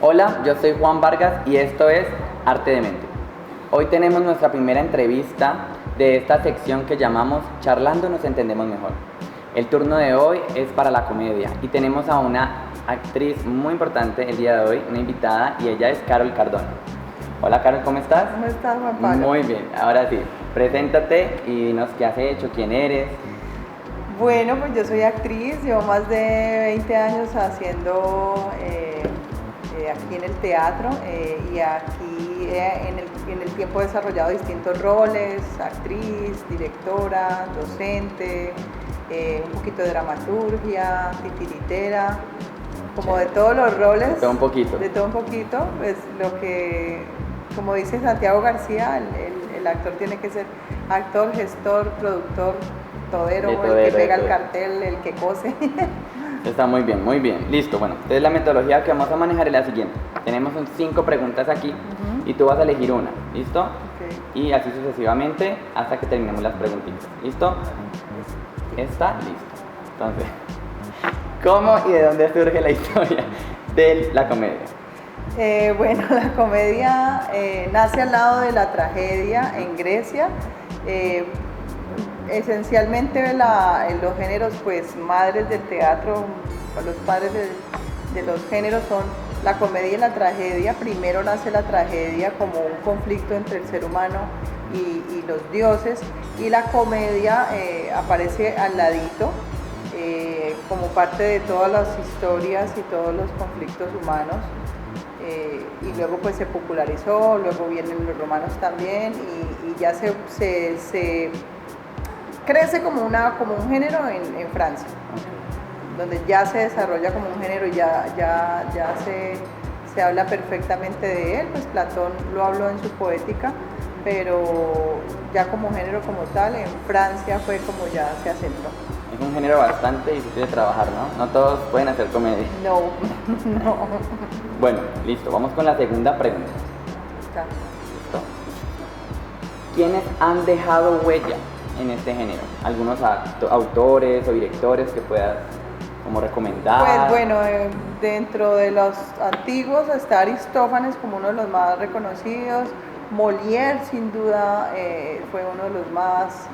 Hola, yo soy Juan Vargas y esto es Arte de Mente. Hoy tenemos nuestra primera entrevista de esta sección que llamamos Charlando nos entendemos mejor. El turno de hoy es para la comedia y tenemos a una actriz muy importante el día de hoy, una invitada, y ella es Carol Cardona. Hola Carol, ¿cómo estás? ¿Cómo estás, Juan Pablo? Muy bien, ahora sí, preséntate y dinos qué has hecho, quién eres. Bueno, pues yo soy actriz, llevo más de 20 años haciendo aquí en el teatro y aquí en el tiempo he desarrollado distintos roles: actriz, directora, docente, un poquito de dramaturgia, titiritera, como de todos los roles. De todo un poquito. De todo un poquito, pues lo que, como dice Santiago García, el actor tiene que ser actor, gestor, productor, todero, el que pega el cartel, el que cose. Está muy bien, muy bien. Listo, bueno, entonces la metodología que vamos a manejar es la siguiente. Tenemos 5 preguntas aquí y tú vas a elegir una, ¿listo? Okay. Y así sucesivamente hasta que terminemos las preguntitas, ¿listo? Está listo. Entonces, ¿cómo y de dónde surge la historia de la comedia? Bueno, la comedia nace al lado de la tragedia en Grecia. Esencialmente los géneros, pues madres del teatro, los padres de los géneros son la comedia y la tragedia. Primero nace la tragedia como un conflicto entre el ser humano y los dioses, y la comedia aparece al ladito como parte de todas las historias y todos los conflictos humanos. Y luego pues se popularizó, luego vienen los romanos también, y ya se crece como un género en Francia, donde ya se desarrolla como un género y ya se habla perfectamente de él. Pues Platón lo habló en su Poética, pero ya como género como tal, en Francia fue como ya se asentó. Es un género bastante difícil de trabajar, ¿no? No todos pueden hacer comedia. No, no. Bueno, listo, vamos con la segunda pregunta. Ya. ¿Listo? ¿Quiénes han dejado huella en este género? ¿Algunos autores o directores que puedas como recomendar? Pues bueno, dentro de los antiguos está Aristófanes como uno de los más reconocidos. Molière sin duda fue uno de los más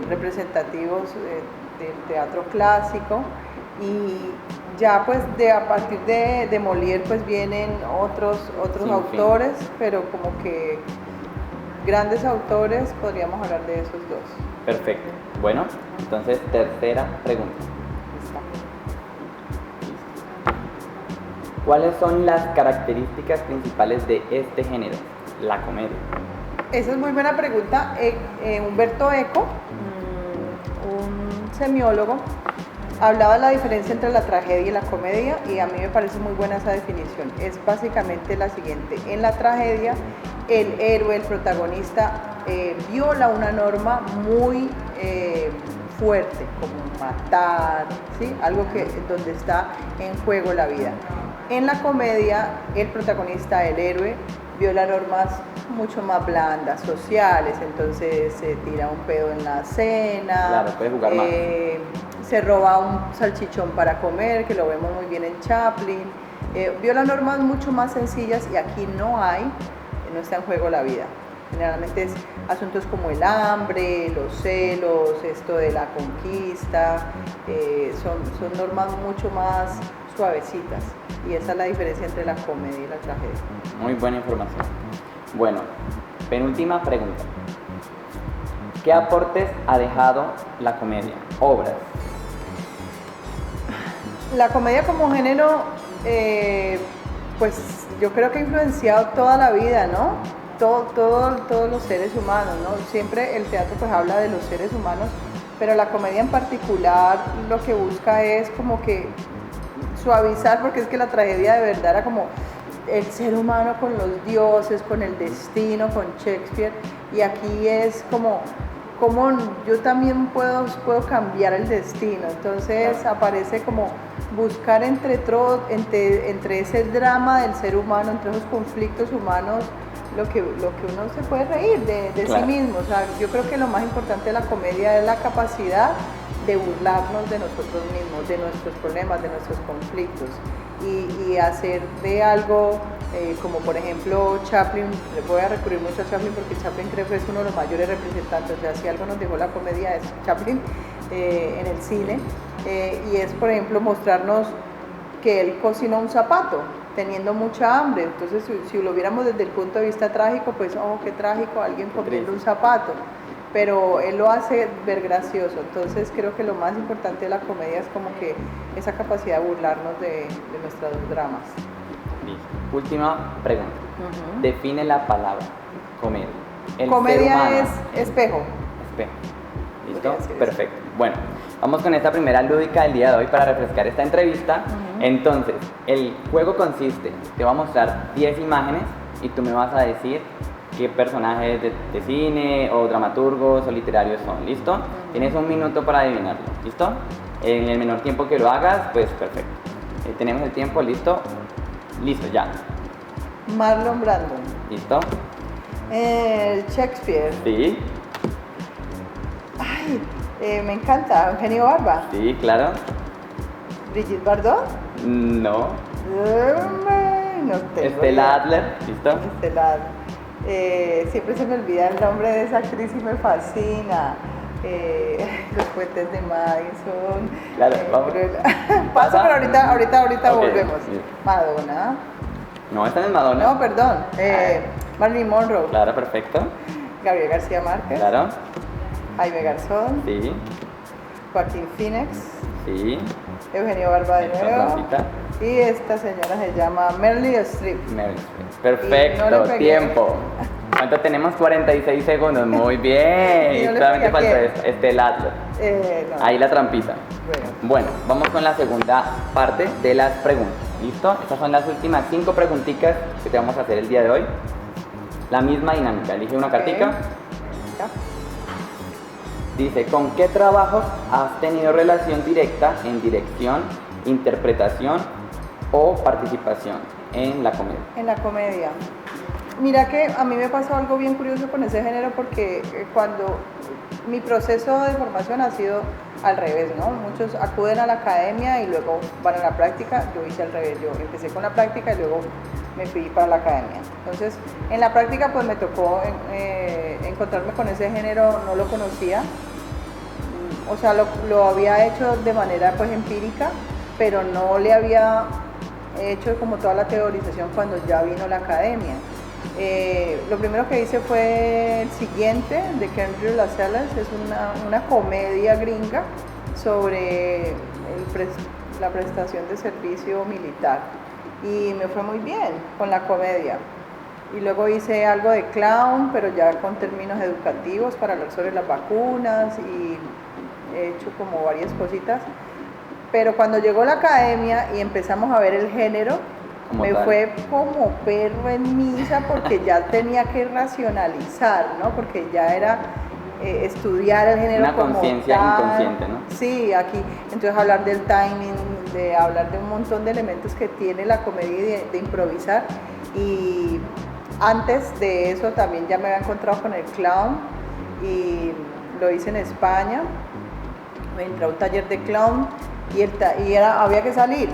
representativos del teatro clásico, y ya pues a partir de Molière pues vienen otros sí, autores, pero como que grandes autores podríamos hablar de esos dos. Perfecto. Bueno, entonces tercera pregunta. ¿Cuáles son las características principales de este género, la comedia? Esa es muy buena pregunta. Umberto Eco, un semiólogo, hablaba de la diferencia entre la tragedia y la comedia, y a mí me parece muy buena esa definición. Es básicamente la siguiente: en la tragedia, el héroe, el protagonista, viola una norma muy fuerte, como matar, ¿sí? Algo donde está en juego la vida. En la comedia, el protagonista, el héroe, viola normas mucho más blandas, sociales. Entonces se tira un pedo en la cena, claro, puede jugar más. Se roba un salchichón para comer, que lo vemos muy bien en Chaplin. Viola normas mucho más sencillas, y aquí no está en juego la vida. Generalmente es asuntos como el hambre, los celos, esto de la conquista, son normas mucho más suavecitas, y esa es la diferencia entre la comedia y la tragedia. Muy buena información. Bueno, penúltima pregunta. ¿Qué aportes ha dejado la comedia? Obras. La comedia como género, pues yo creo que ha influenciado toda la vida, ¿no? Todos los seres humanos, ¿no? Siempre el teatro pues habla de los seres humanos, pero la comedia en particular lo que busca es como que suavizar, porque es que la tragedia de verdad era como el ser humano con los dioses, con el destino, con Shakespeare, y aquí es como yo también puedo cambiar el destino. Entonces aparece como buscar entre ese drama del ser humano, entre esos conflictos humanos, lo que uno se puede reír de claro. sí mismo. O sea, yo creo que lo más importante de la comedia es la capacidad de burlarnos de nosotros mismos, de nuestros problemas, de nuestros conflictos. y hacer de algo, como por ejemplo Chaplin, voy a recurrir mucho a Chaplin porque Chaplin creo que es uno de los mayores representantes, o sea, si algo nos dejó la comedia es Chaplin en el cine, y es por ejemplo mostrarnos que él cocinó un zapato teniendo mucha hambre, entonces si lo viéramos desde el punto de vista trágico, pues oh, qué trágico, alguien comiendo un zapato, pero él lo hace ver gracioso, entonces creo que lo más importante de la comedia es como que esa capacidad de burlarnos de nuestros dramas. Listo. Última pregunta. Define la palabra comedia. El Comedia ser humano. es espejo. Espejo. ¿Listo? Perfecto. Bueno, vamos con esta primera lúdica del día de hoy para refrescar esta entrevista. Entonces, el juego consiste, te voy a mostrar 10 imágenes y tú me vas a decir qué personajes de cine o dramaturgos o literarios son. ¿Listo? Tienes un minuto para adivinarlo. ¿Listo? En el menor tiempo que lo hagas, pues perfecto. Tenemos el tiempo, ¿listo? Listo, ya. Marlon Brando. ¿Listo? Shakespeare. Sí. Ay, me encanta. Eugenio Barba. Sí, claro. Brigitte Bardot. No. No tengo Stella idea. Adler. ¿Listo? Stella Adler. Siempre se me olvida el nombre de esa actriz y me fascina. Los puentes de Madison. Claro, vamos. Paso, pero ahorita Ok, volvemos. sí. Madonna. No, esta no es Madonna. No, perdón. Marilyn Monroe. Claro, perfecto. Gabriel García Márquez. Claro. Jaime Garzón. Sí. Joaquín Phoenix. Sí. Eugenio Barba de Esta nuevo. Rosita. Y esta señora se llama Meryl Streep. Meryl Streep. Perfecto, Y no le pegué. tiempo. ¿Cuánto tenemos? 46 segundos. Muy bien. Y Y no le solamente pegué a falta Stella Adler. No. Ahí la trampita. Bueno. Bueno, vamos con la segunda parte de las preguntas. ¿Listo? Estas son las últimas 5 preguntitas que te vamos a hacer el día de hoy. La misma dinámica. Elige una cartica. Ya. Dice, ¿con qué trabajos has tenido relación directa en dirección, interpretación o participación en la comedia? En la comedia. Mira que a mí me pasó algo bien curioso con ese género porque cuando mi proceso de formación ha sido al revés, ¿no? Muchos acuden a la academia y luego van a la práctica. Yo hice al revés, yo empecé con la práctica y luego me fui para la academia. Entonces, en la práctica pues me tocó encontrarme con ese género, no lo conocía. O sea, lo había hecho de manera pues empírica, pero no le había hecho como toda la teorización cuando ya vino la academia. Lo primero que hice fue el siguiente, de Kendrick Lascelles, es una comedia gringa sobre la prestación de servicio militar. Y me fue muy bien con la comedia. Y luego hice algo de clown, pero ya con términos educativos para hablar sobre las vacunas y he hecho como varias cositas. Pero cuando llegó la academia y empezamos a ver el género, me fue como perro en misa porque ya tenía que racionalizar, ¿no? Porque ya era estudiar el género una como conciencia tal. inconsciente, ¿no? Sí, aquí. Entonces hablar del timing, de hablar de un montón de elementos que tiene la comedia y de improvisar. Y antes de eso también ya me había encontrado con el clown y lo hice en España. Me entré a un taller de clown y había que salir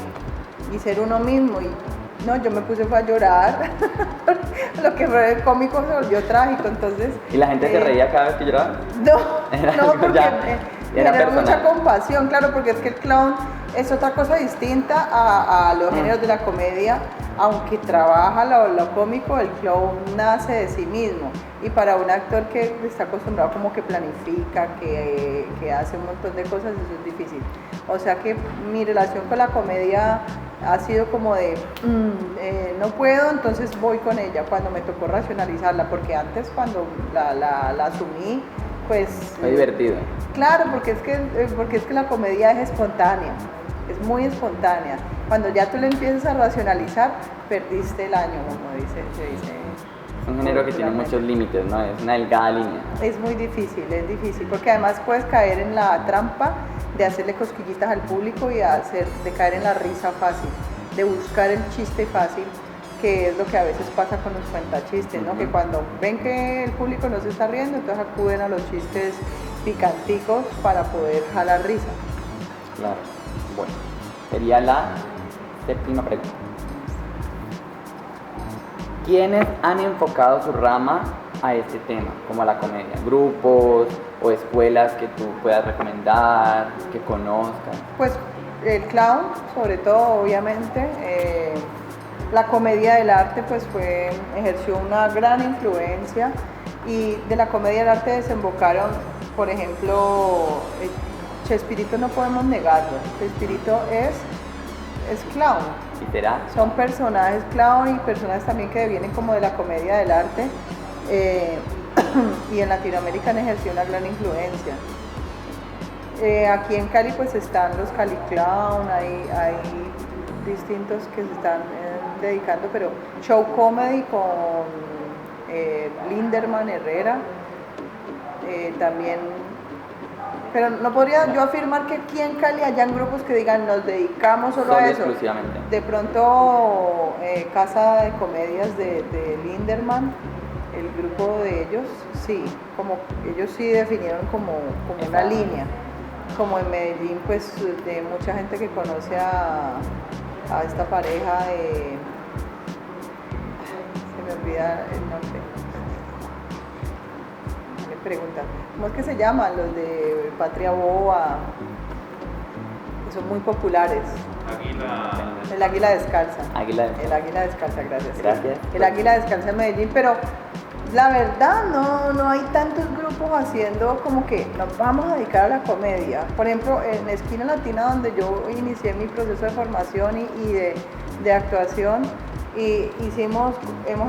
y ser uno mismo. Y no, yo me puse a llorar. Lo que fue cómico se volvió trágico, entonces... ¿Y la gente se reía cada vez que lloraba? No, porque era generó mucha personal. compasión, claro, porque es que el clown es otra cosa distinta a los géneros de la comedia. Aunque trabaja lo cómico, el clown nace de sí mismo. Y para un actor que está acostumbrado como que planifica, que hace un montón de cosas, eso es difícil. O sea que mi relación con la comedia ha sido como de, no puedo, entonces voy con ella cuando me tocó racionalizarla, porque antes cuando la asumí, pues... Fue divertido. Claro, porque es que la comedia es espontánea, es muy espontánea. Cuando ya tú le empiezas a racionalizar, perdiste el año, como se dice. Es un género que tiene muchos límites, ¿no? Es una delgada línea. Es difícil, porque además puedes caer en la trampa de hacerle cosquillitas al público y de caer en la risa fácil, de buscar el chiste fácil, que es lo que a veces pasa con los cuentachistes, ¿no? Que cuando ven que el público no se está riendo, entonces acuden a los chistes picanticos para poder jalar risa. Claro. Bueno, sería la Séptima pregunta. ¿Quiénes han enfocado su rama a este tema, como a la comedia? ¿Grupos o escuelas que tú puedas recomendar, que conozcas? Pues el clown, sobre todo, obviamente. La comedia del arte pues ejerció una gran influencia, y de la comedia del arte desembocaron, por ejemplo, Chespirito, no podemos negarlo. Chespirito es clown. ¿Y será? Son personajes clown y personajes también que vienen como de la comedia del arte, y en Latinoamérica han ejercido una gran influencia. Aquí en Cali pues están los Cali Clown, hay distintos que se están dedicando, pero show comedy con Linderman Herrera, también, pero no podría yo afirmar que aquí en Cali hayan grupos que digan nos dedicamos solo a eso. Exclusivamente. De pronto Casa de Comedias de Linderman, el grupo de ellos, sí, como ellos sí definieron como una línea. Como en Medellín, pues de mucha gente que conoce a esta pareja de... Se me olvida el nombre. Me preguntan, ¿cómo es que se llaman los de Patria Boba? Que son muy populares. El Águila Descalza. El Águila Descalza, gracias. Gracias. El Águila Descalza en Medellín, pero la verdad no hay tantos grupos haciendo como que nos vamos a dedicar a la comedia. Por ejemplo, en Esquina Latina, donde yo inicié mi proceso de formación y de actuación, y hemos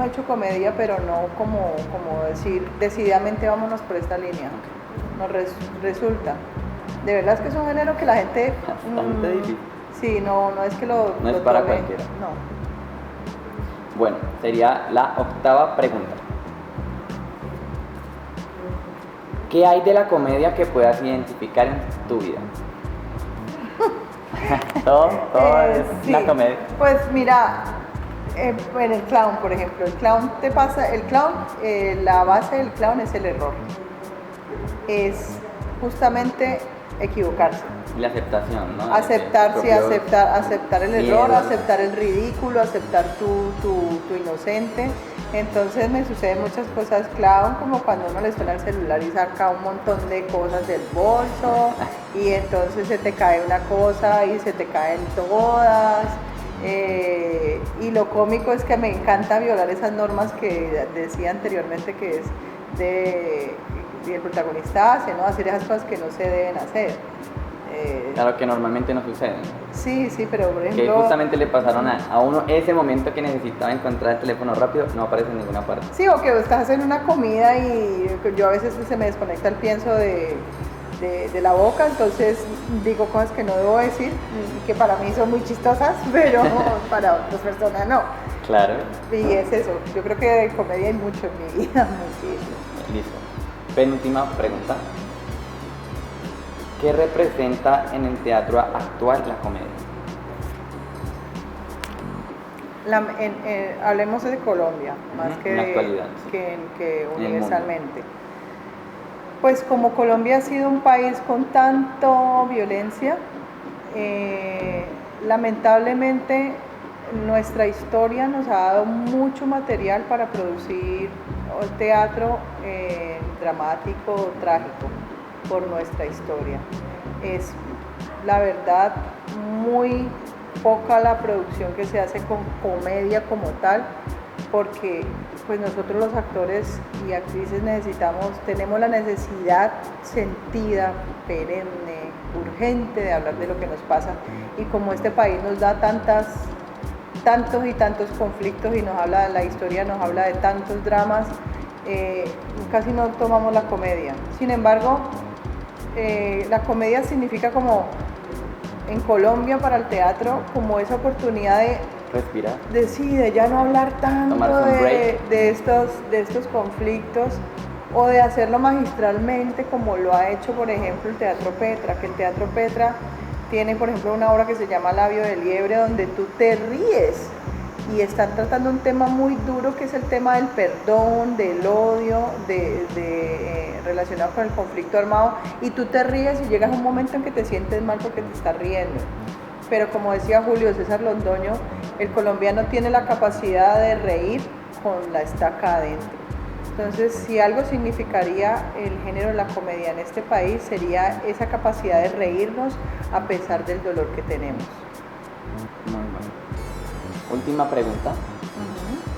hecho comedia, pero no como decir decididamente vámonos por esta línea. Nos resulta. De verdad es que es un género que la gente... Bastante difícil. Sí, no es que lo es para tome, cualquiera. No. Bueno, sería la octava pregunta. ¿Qué hay de la comedia que puedas identificar en tu vida? todo es Sí. la comedia. Pues mira, en el clown, por ejemplo, la base del clown es el error. Es justamente equivocarse. Y la aceptación, ¿no? Aceptar el error, miedos. aceptar el ridículo, aceptar tu inocente. Entonces me suceden muchas cosas clown, como cuando uno le suena el celular y saca un montón de cosas del bolso, y entonces se te cae una cosa y se te caen todas. Y lo cómico es que me encanta violar esas normas que decía anteriormente, que es y el protagonista hace, ¿no? Hacer esas cosas que no se deben hacer. Claro, que normalmente no sucede. Sí, pero por Que ejemplo... justamente le pasaron a uno ese momento que necesitaba encontrar el teléfono rápido, no aparece en ninguna parte. Sí, o que estás haciendo una comida y yo a veces se me desconecta el pienso de la boca, entonces digo cosas que no debo decir y que para mí son muy chistosas, pero para otras personas no. Claro. Y es eso, yo creo que de comedia hay mucho en mi vida, muchísimo. Listo. Penúltima pregunta. ¿Qué representa en el teatro actual la comedia? Hablemos de Colombia, más En la actualidad, sí. que En el mundo. universalmente. Pues como Colombia ha sido un país con tanto violencia, lamentablemente nuestra historia nos ha dado mucho material para producir teatro dramático, trágico, por nuestra historia. Es, la verdad, muy poca la producción que se hace con comedia como tal, porque pues nosotros los actores y actrices tenemos la necesidad sentida, perenne, urgente de hablar de lo que nos pasa, y como este país nos da tantos y tantos conflictos y la historia nos habla de tantos dramas, casi no tomamos la comedia. Sin embargo, la comedia significa, como en Colombia para el teatro, como esa oportunidad Respirar. de ya no hablar tanto de estos conflictos, o de hacerlo magistralmente, como lo ha hecho por ejemplo el Teatro Petra, que el Teatro Petra tiene por ejemplo una obra que se llama Labio de Liebre, donde tú te ríes y están tratando un tema muy duro, que es el tema del perdón, del odio, relacionado con el conflicto armado, y tú te ríes y llegas a un momento en que te sientes mal porque te estás riendo. pero como decía Julio César Londoño, el colombiano tiene la capacidad de reír con la estaca adentro. Entonces, si algo significaría el género de la comedia en este país, sería esa capacidad de reírnos a pesar del dolor que tenemos. Muy bueno. Última pregunta.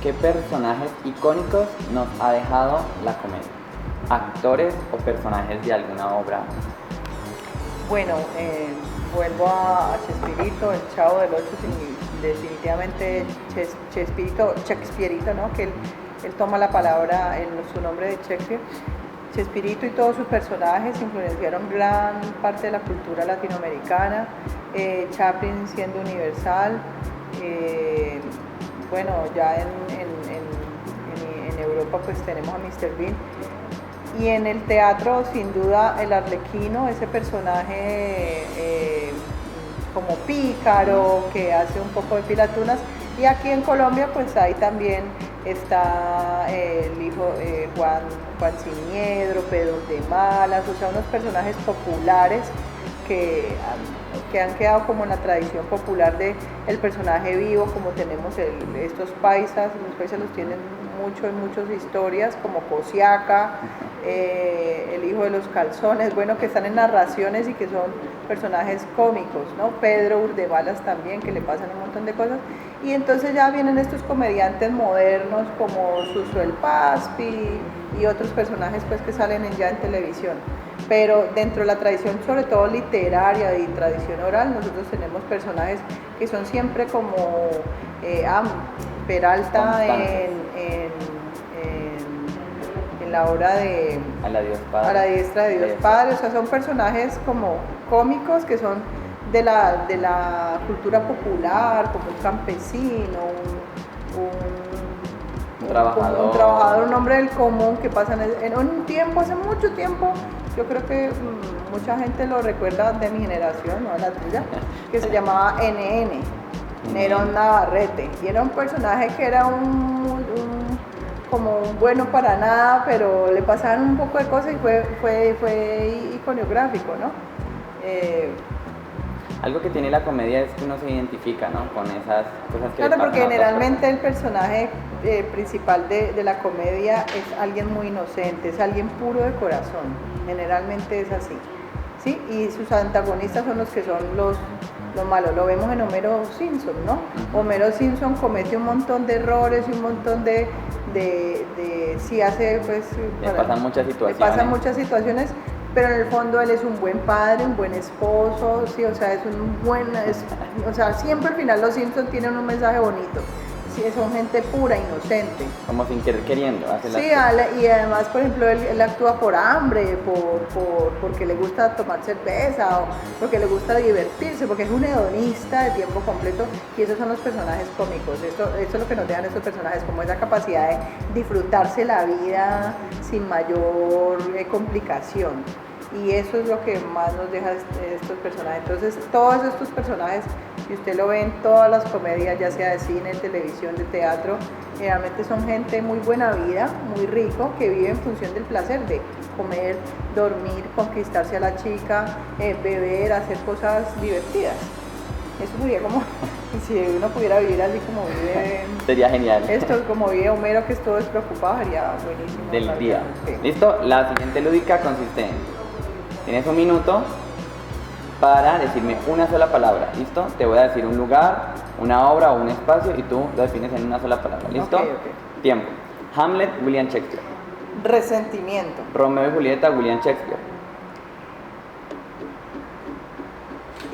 ¿Qué personajes icónicos nos ha dejado la comedia? ¿Actores o personajes de alguna obra? Bueno, vuelvo a Chespirito, el Chavo del Ocho, definitivamente Chespirito, ¿no? Que él toma la palabra en su nombre de Shakespeare. Chespirito y todos sus personajes influenciaron gran parte de la cultura latinoamericana. Chaplin siendo universal. Bueno, ya en Europa pues tenemos a Mr. Bean. Y en el teatro, sin duda, el Arlequino, ese personaje como pícaro, que hace un poco de pilatunas. Y aquí en Colombia, pues ahí también está el hijo Juan Siniedro, Pedro de Malas, o sea, unos personajes populares que han quedado como en la tradición popular de el personaje vivo, como tenemos estos paisas. Los paisas los tienen mucho en muchas historias, como Cosiaca, el hijo de los calzones, bueno, que están en narraciones y que son personajes cómicos, ¿no? Pedro Urdebalas también, que le pasan un montón de cosas. Y entonces ya vienen estos comediantes modernos como Suso el Paspi y otros personajes pues que salen ya en televisión. Pero dentro de la tradición, sobre todo literaria y tradición oral, nosotros tenemos personajes que son siempre como Peralta en la obra de A la Dios Padre. A la diestra de Dios Padre, o sea, son personajes como cómicos que son de la cultura popular, como un campesino, un trabajador, un hombre del común que pasa en un tiempo, hace mucho tiempo. Yo creo que mucha gente lo recuerda de mi generación, no de la tuya, que se llamaba NN, Nerón Navarrete, y era un personaje que era como un bueno para nada, pero le pasaban un poco de cosas y fue iconográfico, ¿no? Algo que tiene la comedia es que uno se identifica, ¿no? Con esas cosas que Claro, le pasan porque a otras generalmente personas. el personaje principal de la comedia es alguien muy inocente, es alguien puro de corazón, generalmente es así, ¿sí? Y sus antagonistas son los que son los malos. Lo vemos en Homero Simpson, ¿no? Homero Simpson comete un montón de errores y un montón sí hace, pues... Le pasan muchas situaciones. Le pasan muchas situaciones, pero en el fondo él es un buen padre, un buen esposo, sí, o sea, o sea, siempre al final los Simpsons tienen un mensaje bonito. Sí, son gente pura, inocente. Como sin querer queriendo. Hace Sí, las cosas. y además, por ejemplo, él actúa por hambre, porque le gusta tomar cerveza, o porque le gusta divertirse, porque es un hedonista de tiempo completo, y esos son los personajes cómicos. Esto es lo que nos dejan estos personajes, como esa capacidad de disfrutarse la vida sin mayor complicación. Y eso es lo que más nos deja estos personajes. Entonces, todos estos personajes, si usted lo ve en todas las comedias, ya sea de cine, televisión, de teatro, realmente son gente muy buena vida, muy rico, que vive en función del placer de comer, dormir, conquistarse a la chica, beber, hacer cosas divertidas. Eso sería como, si uno pudiera vivir así como vive... Sería genial. Esto, como vive Homero, que es todo despreocupado, sería buenísimo. Del día. Sí. ¿Listo? La siguiente lúdica consiste en... Tienes un minuto para decirme una sola palabra, ¿listo? Te voy a decir un lugar, una obra o un espacio y tú lo defines en una sola palabra, ¿listo? Ok. Tiempo. Hamlet, William Shakespeare. Resentimiento. Romeo y Julieta, William Shakespeare.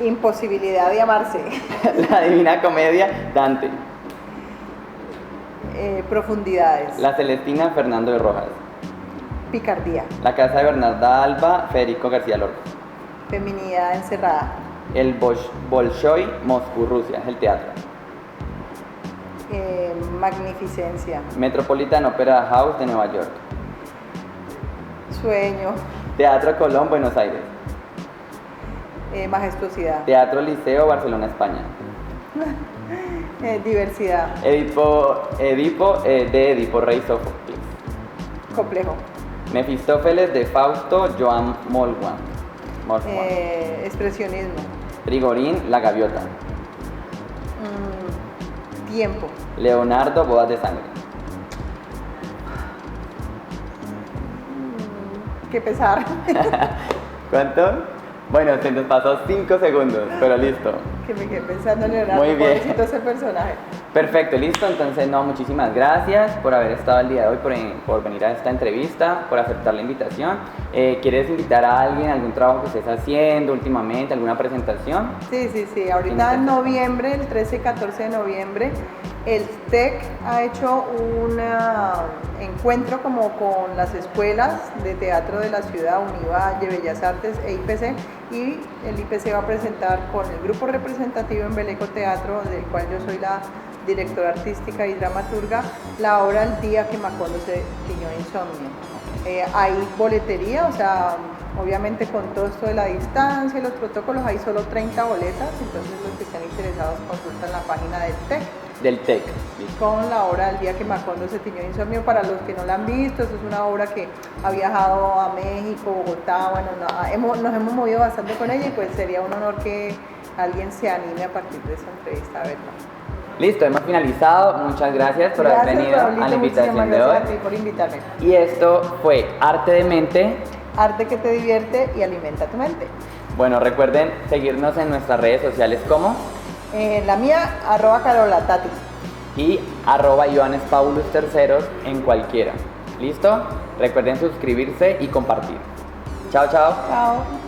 Imposibilidad de amarse. La Divina Comedia, Dante. Profundidades. La Celestina, Fernando de Rojas. Picardía. La Casa de Bernarda Alba, Federico García Lorca. Feminidad encerrada. El Bolshoi, Moscú, Rusia, es el teatro. Magnificencia. Metropolitan Opera House de Nueva York. Sueño. Teatro Colón, Buenos Aires. Majestuosidad. Teatro Liceo, Barcelona, España. Diversidad. Edipo, de Edipo Rey Sófocles. Complejo. Mefistófeles de Fausto, Joan Molwan. Expresionismo. Trigorín, La Gaviota. Tiempo. Leonardo, bodas de sangre. Qué pesar. ¿Cuánto? Bueno, se nos pasó 5 segundos, pero listo. Que me quedé pensando en Leonardo. Muy bien. Pobrecito ese personaje. Perfecto, listo. Entonces, no, muchísimas gracias por haber estado el día de hoy, por venir a esta entrevista, por aceptar la invitación. ¿Quieres invitar a alguien, algún trabajo que estés haciendo últimamente, alguna presentación? Sí. Ahorita en noviembre, el 13 y 14 de noviembre, el TEC ha hecho un encuentro como con las escuelas de teatro de la ciudad, Univalle, Bellas Artes e IPC, y el IPC va a presentar con el grupo representativo en Beleco Teatro, del cual yo soy la directora artística y dramaturga, la obra El día que Macondo se tiñó de insomnio. Hay boletería, o sea, obviamente con todo esto de la distancia y los protocolos, hay solo 30 boletas, entonces los que estén interesados consultan la página del TEC. Del TEC. Con la obra El día que Macondo se tiñó de insomnio. Para los que no la han visto, eso es una obra que ha viajado a México, Bogotá, bueno, nos hemos movido bastante con ella y pues sería un honor que alguien se anime a partir de esta entrevista a verla. Listo, hemos finalizado. Muchas gracias por haber venido Pablito, a la invitación de hoy. gracias a ti por invitarme. Y esto fue Arte de Mente. Arte que te divierte y alimenta tu mente. Bueno, recuerden seguirnos en nuestras redes sociales como La mía, @carolatati. y @IoannesPaulus3 en cualquiera. ¿Listo? Recuerden suscribirse y compartir. Chao, chao. Chao.